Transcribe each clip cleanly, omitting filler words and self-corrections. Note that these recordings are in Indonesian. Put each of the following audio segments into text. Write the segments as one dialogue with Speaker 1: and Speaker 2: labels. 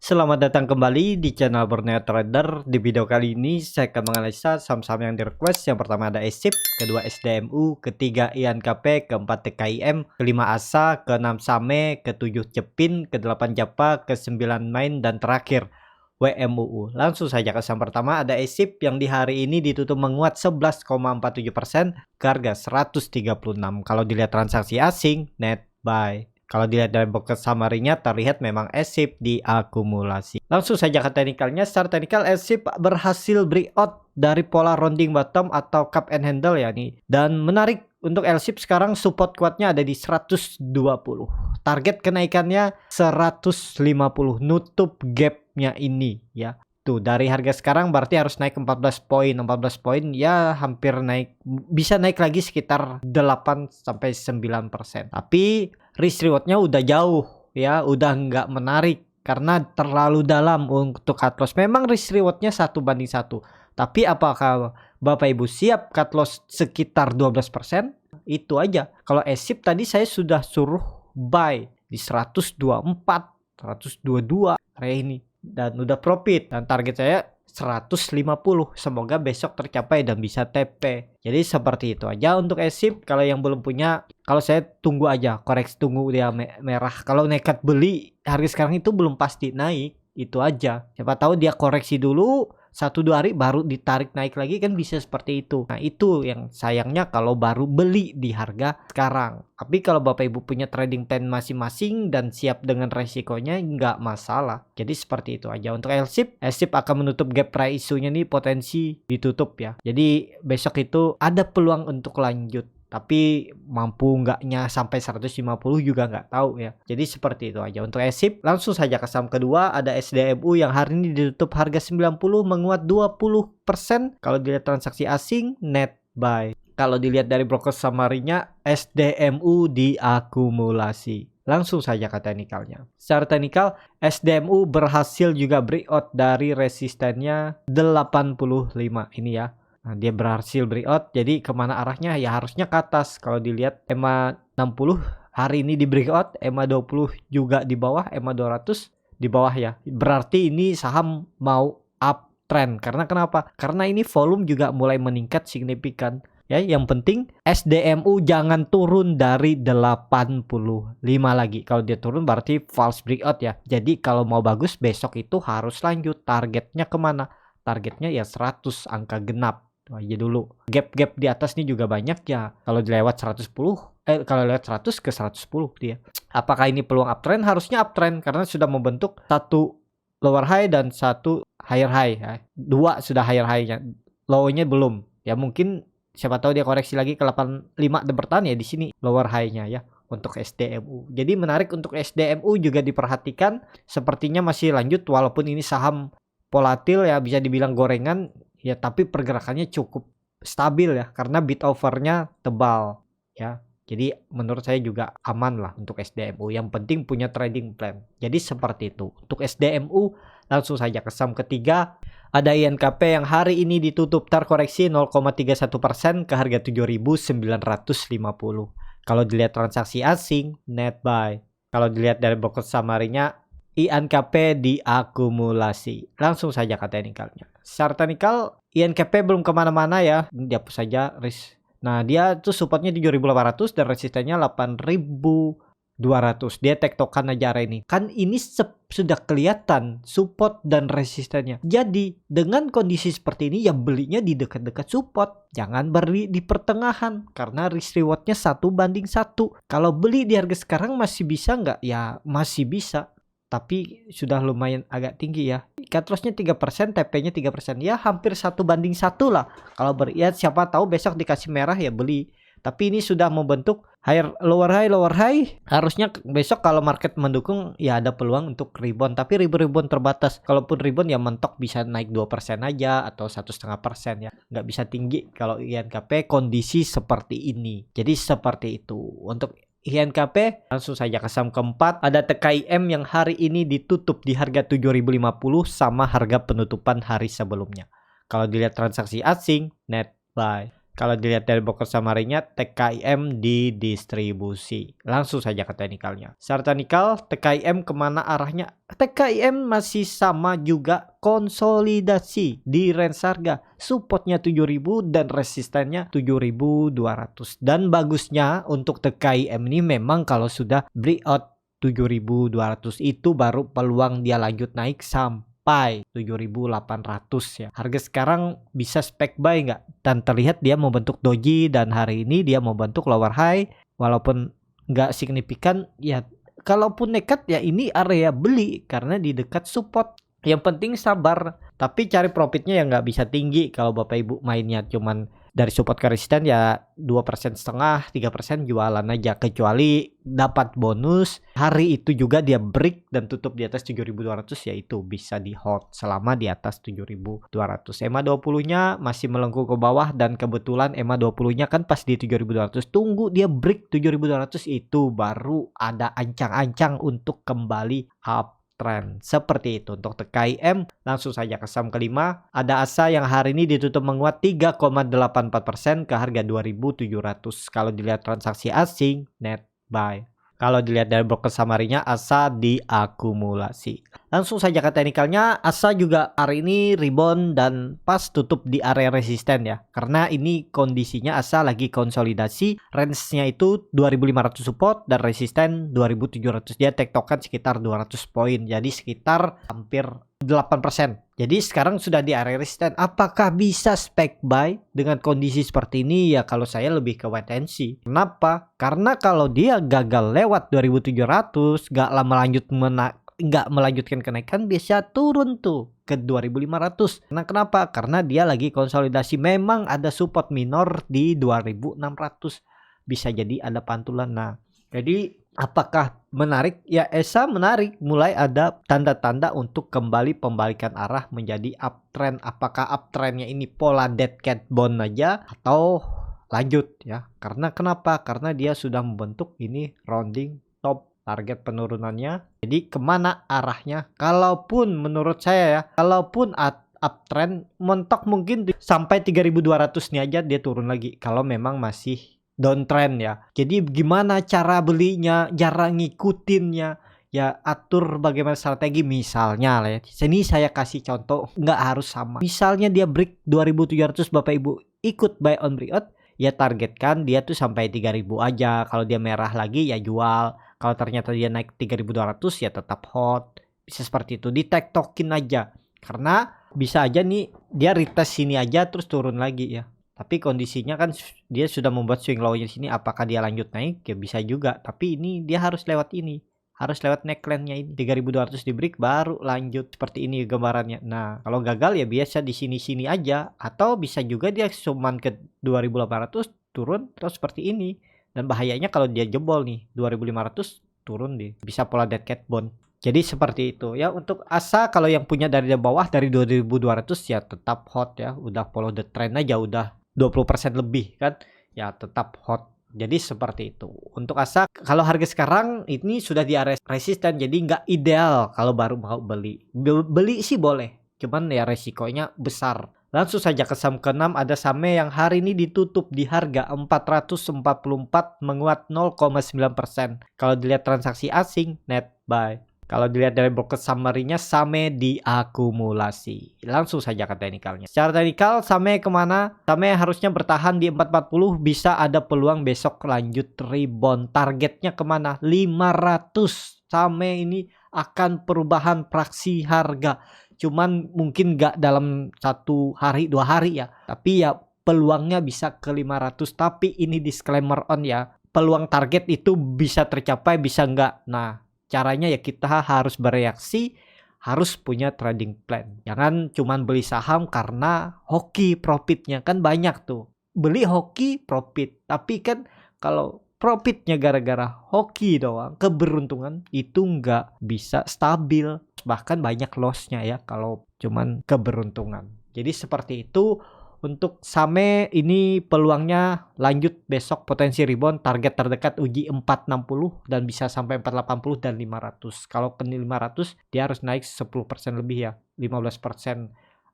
Speaker 1: Selamat datang kembali di channel Borneo Trader. Di video kali ini saya akan menganalisa saham-saham yang di request. Yang pertama ada SIP, kedua SDMU, ketiga INKP, keempat TKIM, kelima ASA, keenam SAME, ketujuh CEPIN, kedelapan JAPA, kesembilan MAIN, dan terakhir WMUU. Langsung saja ke saham pertama ada SIP yang di hari ini ditutup menguat 11,47% ke harga 136. Kalau dilihat transaksi asing, net buy. Kalau dilihat dari broker summary-nya terlihat memang SIP diakumulasi. Langsung saja ke teknikalnya. Secara teknikal SIP berhasil breakout dari pola rounding bottom atau cup and handle ya nih. Dan menarik untuk SIP sekarang support kuatnya ada di 120. Target kenaikannya 150, nutup gapnya ini ya. Tuh dari harga sekarang berarti harus naik 14 poin. 14 poin ya hampir naik, bisa naik lagi sekitar 8-9%. Tapi risk rewardnya udah jauh ya, udah nggak menarik karena terlalu dalam untuk cut loss. Memang risk rewardnya 1:1. Tapi apakah Bapak Ibu siap cut loss sekitar 12%? Itu aja. Kalau SIP tadi saya sudah suruh buy di 124, 122 area ini. Dan udah profit, dan target saya 150. Semoga besok tercapai dan bisa TP. Jadi seperti itu aja untuk SIP. Kalau yang belum punya, kalau saya tunggu aja, koreksi, tunggu dia merah. Kalau nekat beli harga sekarang itu belum pasti naik, itu aja. Siapa tahu dia koreksi dulu 1-2 hari baru ditarik naik lagi, kan bisa seperti itu. Nah itu yang sayangnya kalau baru beli di harga sekarang. Tapi kalau Bapak Ibu punya trading plan masing-masing dan siap dengan resikonya, nggak masalah. Jadi seperti itu aja untuk SIP. SIP akan menutup gap price isunya nih, potensi ditutup ya. Jadi besok itu ada peluang untuk lanjut. Tapi mampu nggaknya sampai 150 juga nggak tahu ya. Jadi seperti itu aja untuk SIP. Langsung saja ke saham kedua ada SDMU yang hari ini ditutup harga 90 menguat 20%. Kalau dilihat transaksi asing net buy. Kalau dilihat dari broker summary-nya SDMU diakumulasi. Langsung saja ke teknikalnya. Secara teknikal SDMU berhasil juga breakout dari resistennya 85 ini ya. Nah, dia berhasil breakout, jadi kemana arahnya ya harusnya ke atas. Kalau dilihat EMA 60 hari ini di breakout, EMA 20 juga di bawah, EMA 200 di bawah ya. Berarti ini saham mau uptrend. Karena kenapa? Karena ini volume juga mulai meningkat signifikan. Ya, yang penting SDMU jangan turun dari 85 lagi. Kalau dia turun berarti false breakout ya. Jadi kalau mau bagus besok itu harus lanjut. Targetnya kemana? Targetnya ya 100 angka genap aja dulu. Gap-gap di atas nih juga banyak ya. Kalau dilewat 110, kalau lewat 100 ke 110 dia. Apakah ini peluang uptrend? Harusnya uptrend karena sudah membentuk satu lower high dan satu higher high ya. Dua sudah higher high-nya. Low-nya belum. Ya mungkin siapa tahu dia koreksi lagi ke 85 dan bertahan ya di sini lower high-nya ya untuk SDMU. Jadi menarik untuk SDMU juga diperhatikan. Sepertinya masih lanjut walaupun ini saham volatil ya, bisa dibilang gorengan ya, tapi pergerakannya cukup stabil ya karena bid overnya tebal ya. Jadi menurut saya juga aman lah untuk SDMU. Yang penting punya trading plan. Jadi seperti itu untuk SDMU. Langsung saja ke saham ketiga ada INKP yang hari ini ditutup terkoreksi 0,31% ke harga 7.950. Kalau dilihat transaksi asing net buy. Kalau dilihat dari broker summary-nya INKP diakumulasi. Langsung saja ke teknikalnya. Secara teknikal INKP belum kemana-mana ya. Dihapus saja risk. Nah dia tuh supportnya 7.800 dan resistennya 8.200. Dia tektokan aja area ini. Kan ini sudah kelihatan support dan resistennya. Jadi dengan kondisi seperti ini ya belinya di dekat-dekat support. Jangan beli di pertengahan karena risk rewardnya 1:1. Kalau beli di harga sekarang masih bisa nggak? Ya masih bisa. Tapi sudah lumayan agak tinggi ya. Cut loss-nya 3%, TP-nya 3%. Ya hampir 1:1 lah. Kalau ya siapa tahu besok dikasih merah ya beli. Tapi ini sudah membentuk lower high. Harusnya besok kalau market mendukung ya ada peluang untuk rebound. Tapi rebound terbatas. Kalaupun rebound ya mentok bisa naik 2% aja atau 1,5% ya. Nggak bisa tinggi kalau INKP kondisi seperti ini. Jadi seperti itu. Untuk INKP langsung saja ke saham keempat ada TKIM yang hari ini ditutup di harga 7.050 sama harga penutupan hari sebelumnya. Kalau dilihat transaksi asing net buy. Kalau dilihat dari broker summary-nya, TKIM di distribusi. Langsung saja ke teknikalnya. Secara teknikal, TKIM kemana arahnya? TKIM masih sama juga, konsolidasi di range harga. Supportnya 7.000 dan resistennya 7.200. Dan bagusnya untuk TKIM ini memang kalau sudah breakout 7.200 itu baru peluang dia lanjut naik sampai 7.800 ya. Harga sekarang bisa spek buy nggak? Dan terlihat dia membentuk doji dan hari ini dia membentuk lower high walaupun nggak signifikan ya. Kalaupun nekat ya ini area beli karena di dekat support. Yang penting sabar, tapi cari profitnya yang nggak bisa tinggi. Kalau Bapak Ibu mainnya cuman dari support ke resisten ya 2,5%, 3% jualan aja. Kecuali dapat bonus hari itu juga dia break dan tutup di atas 7.200 ya itu bisa di hold selama di atas 7.200. EMA 20-nya masih melengkung ke bawah dan kebetulan EMA 20-nya kan pas di 7.200. Tunggu dia break 7.200 itu baru ada ancang-ancang untuk kembali up trend. Seperti itu untuk TKIM. Langsung saja ke saham kelima. Ada ASA yang hari ini ditutup menguat 3,84% ke harga 2.700. Kalau dilihat transaksi asing, net buy. Kalau dilihat dari broker summary-nya, ASA diakumulasi. Langsung saja ke teknikalnya, ASA juga hari ini rebound dan pas tutup di area resisten ya. Karena ini kondisinya ASA lagi konsolidasi, range-nya itu 2.500 support dan resisten 2.700. Dia tektokan sekitar 200 poin, jadi sekitar hampir 8%. Jadi sekarang sudah di area resisten. Apakah bisa spek buy dengan kondisi seperti ini? Ya kalau saya lebih ke wait and see. Kenapa? Karena kalau dia gagal lewat 2.700, nggak melanjutkan kenaikan, biasa turun tuh ke 2.500. Nah kenapa? Karena dia lagi konsolidasi. Memang ada support minor di 2.600. Bisa jadi ada pantulan. Nah jadi apakah menarik? Ya ESA menarik. Mulai ada tanda-tanda untuk kembali pembalikan arah menjadi uptrend. Apakah uptrendnya ini pola dead cat bond aja atau lanjut ya? Karena kenapa? Karena dia sudah membentuk ini rounding top. Target penurunannya. Jadi kemana arahnya? Kalaupun menurut saya ya, kalaupun uptrend mentok mungkin sampai 3.200 nih aja dia turun lagi. Kalau memang masih downtrend ya. Jadi gimana cara belinya, cara ngikutinnya, ya atur bagaimana strategi. Misalnya lah ya, sini saya kasih contoh, nggak harus sama. Misalnya dia break 2.700, Bapak Ibu ikut buy on breakout, ya targetkan dia tuh sampai 3.000 aja. Kalau dia merah lagi ya jual. Kalau ternyata dia naik 3.200 ya tetap hold. Bisa seperti itu, ditektokin aja. Karena bisa aja nih dia retest sini aja terus turun lagi ya. Tapi kondisinya kan dia sudah membuat swing low-nya di sini. Apakah dia lanjut naik? Ya bisa juga. Tapi ini dia harus lewat ini. Harus lewat neckline-nya ini. 3.200 di break baru lanjut. Seperti ini gambarannya. Nah, kalau gagal ya biasa di sini-sini aja. Atau bisa juga dia cuman ke 2.800 turun terus seperti ini. Dan bahayanya kalau dia jebol nih 2.500 turun deh. Bisa pola dead cat bond. Jadi seperti itu ya. Untuk ASA kalau yang punya dari bawah dari 2.200 ya tetap hot ya. Udah follow the trend aja, udah 20% lebih kan. Ya tetap hot. Jadi seperti itu. Untuk ASA kalau harga sekarang ini sudah di area resisten, jadi nggak ideal kalau baru mau beli. Beli sih boleh, cuman ya resikonya besar. Langsung saja ke saham ke-6, ada SAME yang hari ini ditutup di harga 444 menguat 0,9%. Kalau dilihat transaksi asing, net buy. Kalau dilihat dari broker summary-nya, SAME diakumulasi. Langsung saja ke teknikalnya. Secara teknikal, SAME kemana? SAME harusnya bertahan di 440, bisa ada peluang besok lanjut rebound. Targetnya kemana? 500. SAME ini akan perubahan praksi harga. Cuman mungkin nggak dalam 1 hari 2 hari ya. Tapi ya peluangnya bisa ke 500. Tapi ini disclaimer on ya. Peluang target itu bisa tercapai bisa nggak. Nah caranya ya kita harus bereaksi. Harus punya trading plan. Jangan cuman beli saham karena hoki profitnya. Kan banyak tuh. Beli hoki profit. Tapi kan kalau profitnya gara-gara hoki doang, keberuntungan itu nggak bisa stabil. Bahkan banyak loss-nya ya kalau cuman keberuntungan. Jadi seperti itu. Untuk SAME ini peluangnya lanjut besok potensi rebound. Target terdekat uji 460 dan bisa sampai 480 dan 500. Kalau ke 500 dia harus naik 10% lebih ya. 15%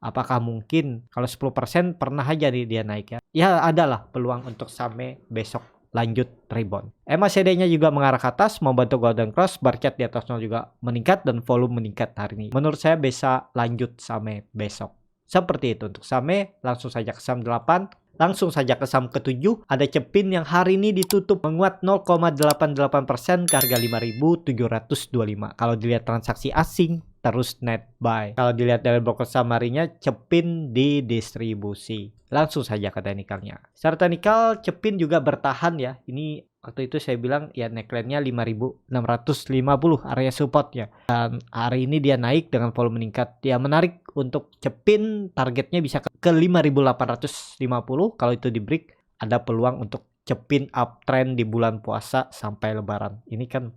Speaker 1: Apakah mungkin kalau 10% pernah aja nih dia naik ya. Ya adalah peluang untuk SAME besok lanjut rebound. MACD-nya juga mengarah ke atas, membantu golden cross, market di atasnya juga meningkat dan volume meningkat hari ini. Menurut saya bisa lanjut SAME besok. Seperti itu untuk SAME, langsung saja ke saham 8. Langsung saja ke saham ke-7, ada Cepin yang hari ini ditutup menguat 0,88% ke harga 5.725. Kalau dilihat transaksi asing, terus net buy. Kalau dilihat dari broker summary-nya, Cepin didistribusi. Langsung saja ke teknikalnya. Secara teknikal, Cepin juga bertahan ya. Ini waktu itu saya bilang ya neckline-nya 5.650 area supportnya. Dan hari ini dia naik dengan volume meningkat. Dia menarik untuk Cepin, targetnya bisa ke 5.850. Kalau itu di break, ada peluang untuk Cepin uptrend di bulan puasa sampai lebaran. Ini kan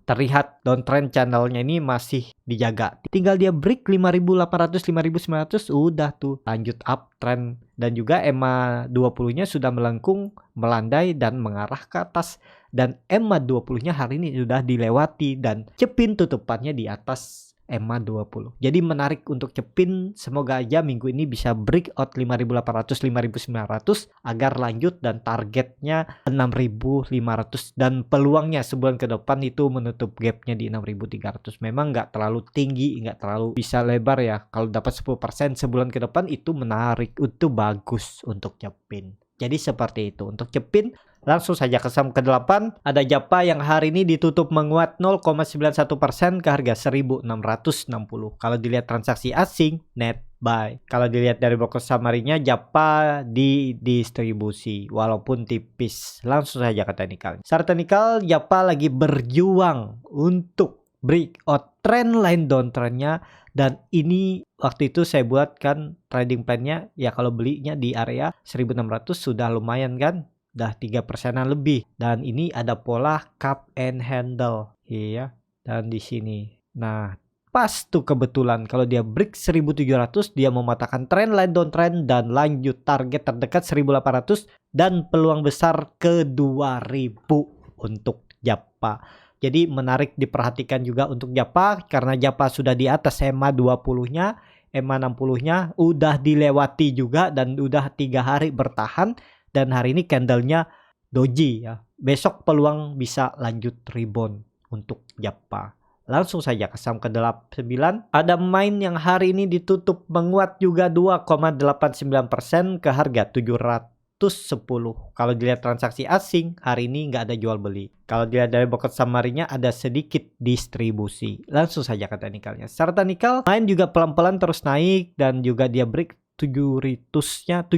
Speaker 1: terlihat downtrend channelnya ini masih dijaga. Tinggal dia break 5.800, 5.900 udah tuh lanjut uptrend. Dan juga EMA 20-nya sudah melengkung, melandai dan mengarah ke atas. Dan EMA 20-nya hari ini sudah dilewati dan Cepin tutupannya di atas EMA 20. Jadi menarik untuk Cepin, semoga aja minggu ini bisa breakout 5.800, 5.900 agar lanjut dan targetnya 6.500 dan peluangnya sebulan ke depan itu menutup gapnya di 6.300. Memang nggak terlalu tinggi, nggak terlalu bisa lebar ya. Kalau dapat 10% sebulan ke depan itu menarik, itu bagus untuk Cepin. Jadi seperti itu untuk Cepin. Langsung saja ke saham ke-8, ada Japa yang hari ini ditutup menguat 0,91% ke harga 1.660. Kalau dilihat transaksi asing, net buy. Kalau dilihat dari broker summary-nya, Japa didistribusi walaupun tipis. Langsung saja ke teknikal. Secara teknikal, Japa lagi berjuang untuk breakout trend line downtrendnya. Dan ini waktu itu saya buatkan trading plan-nya ya, kalau belinya di area 1.600 sudah lumayan kan. Udah 3%-an lebih. Dan ini ada pola cup and handle. Iya. Dan di sini. Nah, pas tuh kebetulan kalau dia break 1.700, dia mematahkan trend line downtrend dan lanjut target terdekat 1.800 dan peluang besar ke 2.000 untuk Japa. Jadi menarik diperhatikan juga untuk Japa karena Japa sudah di atas EMA 20-nya, EMA 60-nya udah dilewati juga dan udah 3 hari bertahan. Dan hari ini candlenya doji ya. Besok peluang bisa lanjut rebound untuk Japa. Langsung saja ke saham ke-9. Ada Main yang hari ini ditutup menguat juga 2,89% ke harga 710. Kalau dilihat transaksi asing, hari ini nggak ada jual beli. Kalau dilihat dari broker summary-nya ada sedikit distribusi. Langsung saja ke teknikalnya. Secara teknikal, Main juga pelan-pelan terus naik dan juga dia break 700-nya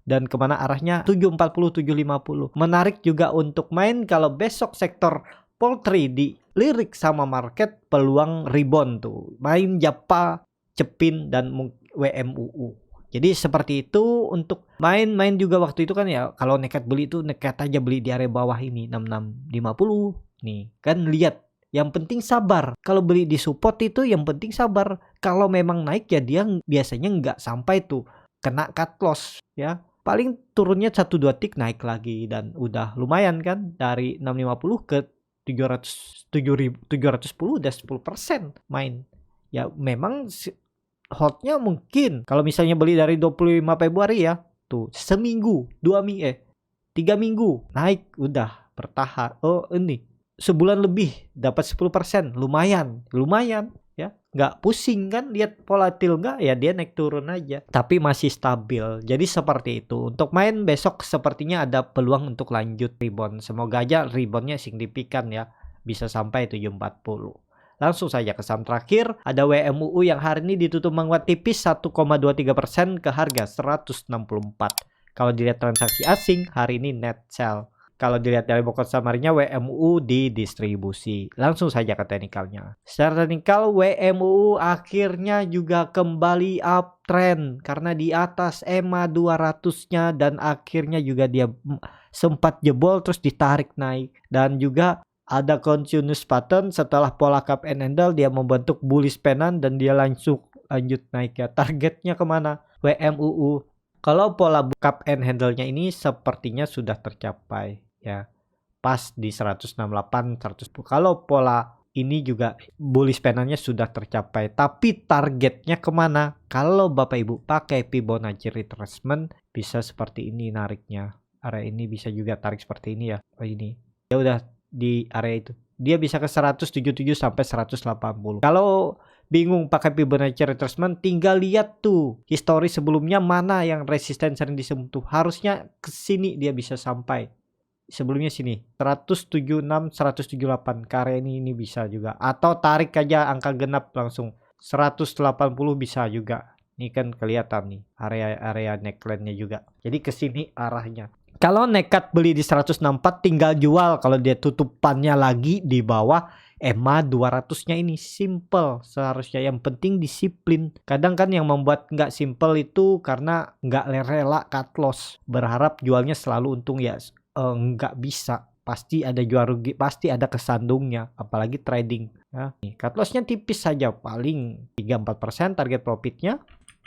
Speaker 1: dan kemana arahnya 740, 750. Menarik juga untuk Main kalau besok sektor poultry dilirik sama market, peluang rebound tuh. Main, Japa, Cepin dan WMUU. Jadi seperti itu untuk Main juga waktu itu kan ya, kalau nekat beli itu nekat aja beli di area bawah ini 6650. Nih, kan lihat. Yang penting sabar. Kalau beli di support itu yang penting sabar. Kalau memang naik ya dia biasanya nggak sampai tuh kena cut loss ya. Paling turunnya 1-2 tik naik lagi dan udah lumayan kan dari 650 ke 710 udah 10% Main. Ya memang hotnya mungkin kalau misalnya beli dari 25 Februari ya tuh seminggu, 3 minggu naik udah bertahan. Oh ini sebulan lebih dapat 10%, lumayan ya, nggak pusing kan lihat volatil nggak ya, dia naik turun aja tapi masih stabil. Jadi seperti itu untuk Main. Besok sepertinya ada peluang untuk lanjut rebound, semoga aja reboundnya signifikan ya, bisa sampai 740. Langsung saja ke saham terakhir, ada WMUU yang hari ini ditutup menguat tipis 1,23% ke harga 164. Kalau dilihat transaksi asing hari ini net sell. Kalau dilihat dari broker summary-nya, WMUU didistribusi. Langsung saja ke teknikalnya. Secara teknikal, WMUU akhirnya juga kembali uptrend karena di atas EMA 200-nya dan akhirnya juga dia sempat jebol terus ditarik naik. Dan juga ada continuous pattern setelah pola cup and handle, dia membentuk bullish pennant dan dia lanjut naik ya. Targetnya kemana? WMUU. Kalau pola cup and handle-nya ini sepertinya sudah tercapai ya. Pas di 168, 110. Kalau pola ini juga bullish panelnya sudah tercapai. Tapi targetnya kemana? Kalau Bapak Ibu pakai Fibonacci retracement bisa seperti ini nariknya. Area ini bisa juga tarik seperti ini ya. Oh ini. Ya udah di area itu. Dia bisa ke 177 sampai 180. Kalau bingung pakai Fibonacci retracement, tinggal lihat tuh histori sebelumnya mana yang resisten sering disentuh. Harusnya ke sini dia bisa sampai. Sebelumnya sini 176 178 ke area ini bisa juga, atau tarik aja angka genap langsung 180 bisa juga. Ini kan kelihatan nih area neckline-nya juga. Jadi ke sini arahnya. Kalau nekat beli di 164 tinggal jual kalau dia tutupannya lagi di bawah EMA 200-nya ini. Simple seharusnya, yang penting disiplin. Kadang kan yang membuat nggak simple itu karena nggak rela cut loss, berharap jualnya selalu untung ya. Nggak bisa, pasti ada jual rugi, pasti ada kesandungnya, apalagi trading ya. Nih, cut lossnya tipis saja, paling 3-4% target profitnya.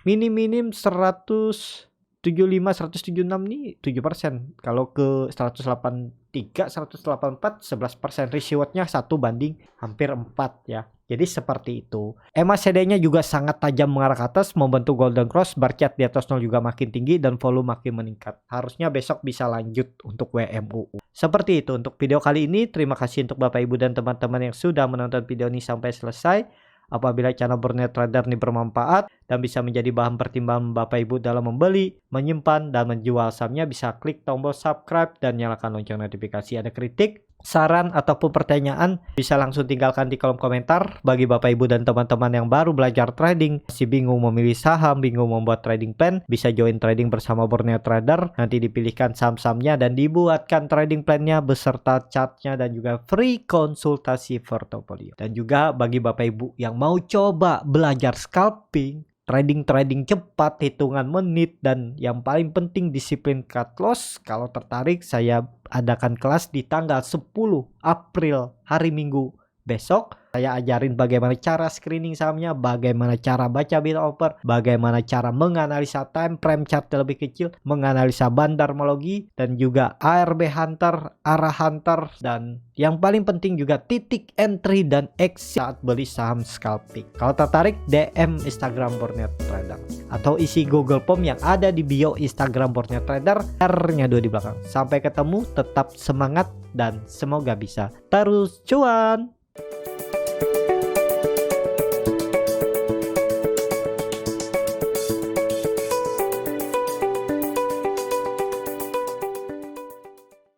Speaker 1: Minim 175 176 nih 7%. Kalau ke 183 184 11%. Rewardnya 1 banding hampir 4 ya. Jadi seperti itu. EMA CD-nya juga sangat tajam mengarah ke atas, membentuk golden cross, bar chart di atas 0 juga makin tinggi dan volume makin meningkat. Harusnya besok bisa lanjut untuk WMUU. Seperti itu untuk video kali ini. Terima kasih untuk Bapak Ibu dan teman-teman yang sudah menonton video ini sampai selesai. Apabila channel Borneo Trader ini bermanfaat dan bisa menjadi bahan pertimbangan Bapak Ibu dalam membeli, menyimpan, dan menjual sahamnya, bisa klik tombol subscribe dan nyalakan lonceng notifikasi. Ada kritik, saran, ataupun pertanyaan, bisa langsung tinggalkan di kolom komentar. Bagi Bapak Ibu dan teman-teman yang baru belajar trading, masih bingung memilih saham, bingung membuat trading plan, bisa join trading bersama Borneo Trader. Nanti dipilihkan saham-sahamnya dan dibuatkan trading plan-nya beserta chart-nya dan juga free konsultasi portofolio. Dan juga bagi Bapak Ibu yang mau coba belajar scalping, trading cepat, hitungan menit, dan yang paling penting disiplin cut loss, kalau tertarik saya adakan kelas di tanggal 10 April hari Minggu besok. Saya ajarin bagaimana cara screening sahamnya, bagaimana cara baca bid offer, bagaimana cara menganalisa time frame chart lebih kecil, menganalisa bandarmologi, dan juga ARB hunter, arah hunter, dan yang paling penting juga titik entry dan exit saat beli saham scalping. Kalau tertarik, DM Instagram Borneo Trader atau isi Google Form yang ada di bio Instagram Borneo Trader, R-nya 2 di belakang. Sampai ketemu, tetap semangat dan semoga bisa terus cuan.